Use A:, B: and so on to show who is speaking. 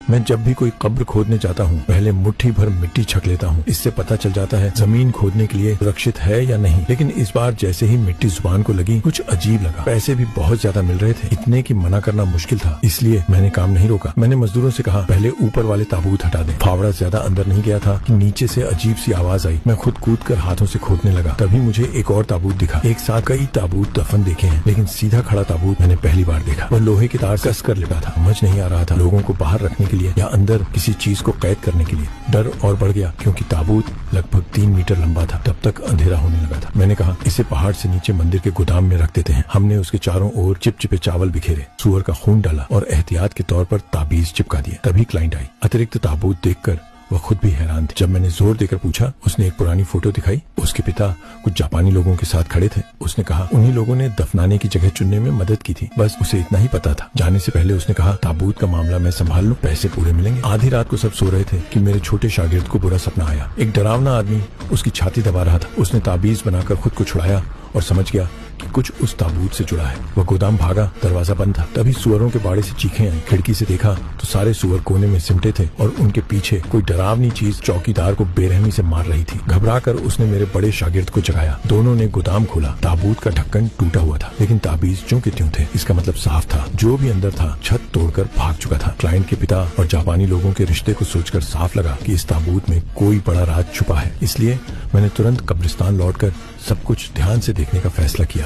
A: मैं जब भी कोई कब्र खोदने जाता हूँ पहले मुट्ठी भर मिट्टी छक लेता हूँ। इससे पता चल जाता है जमीन खोदने के लिए सुरक्षित है या नहीं। लेकिन इस बार जैसे ही मिट्टी जुबान को लगी कुछ अजीब लगा। पैसे भी बहुत ज्यादा मिल रहे थे, इतने की मना करना मुश्किल था, इसलिए मैंने काम नहीं रोका। मैंने मजदूरों से कहा पहले ऊपर वाले ताबूत हटा दें। फावड़ा ज्यादा अंदर नहीं गया था कि नीचे से अजीब सी आवाज आई। मैं खुद कूद कर हाथों से खोदने लगा। तभी मुझे एक और ताबूत दिखा। एक साथ कई ताबूत दफन देखे हैं, लेकिन सीधा खड़ा ताबूत मैंने पहली बार देखा। वह लोहे की तार कस कर लिपटा था। समझ नहीं आ रहा था लोगों को बाहर रखने के लिए या अंदर किसी चीज को कैद करने के लिए। डर और बढ़ गया क्योंकि ताबूत लगभग 3 मीटर लंबा था। तब तक अंधेरा होने लगा था। मैंने कहा इसे पहाड़ से नीचे मंदिर के गोदाम में रख देते हैं। हमने उसके चारों ओर चिपचिपे चावल बिखेरे, सुअर का खून डाला और एहतियात के तौर पर ताबीज चिपका दिए। तभी क्लाइंट आई। अतिरिक्त ताबूत देखकर वह खुद भी हैरान थी। जब मैंने जोर देकर पूछा, उसने एक पुरानी फोटो दिखाई। उसके पिता कुछ जापानी लोगों के साथ खड़े थे। उसने कहा उन्हीं लोगों ने दफनाने की जगह चुनने में मदद की थी। बस उसे इतना ही पता था। जाने से पहले उसने कहा ताबूत का मामला मैं संभाल लूं, पैसे पूरे मिलेंगे। आधी रात को सब सो रहे थे कि मेरे छोटे शागिर्द को बुरा सपना आया। एक डरावना आदमी उसकी छाती दबा रहा था। उसने ताबीज बनाकर खुद को छुड़ाया और समझ गया कि कुछ उस ताबूत से जुड़ा है। वह गोदाम भागा, दरवाजा बंद था। तभी सुअरों के बाड़े से चीखें आई। खिड़की से देखा तो सारे सुअर कोने में सिमटे थे और उनके पीछे कोई डरावनी चीज चौकीदार को बेरहमी से मार रही थी। घबराकर उसने मेरे बड़े शागिर्द को जगाया। दोनों ने गोदाम खोला। ताबूत का ढक्कन टूटा हुआ था, लेकिन ताबीज ज्यों के त्यों थे। इसका मतलब साफ था, जो भी अंदर था छत तोड़कर भाग चुका था। क्लाइंट के पिता और जापानी लोगों के रिश्ते को सोचकर साफ लगा कि इस ताबूत में कोई बड़ा राज छुपा है। इसलिए मैंने तुरंत कब्रिस्तान लौटकर सब कुछ ध्यान से देखने का फैसला किया।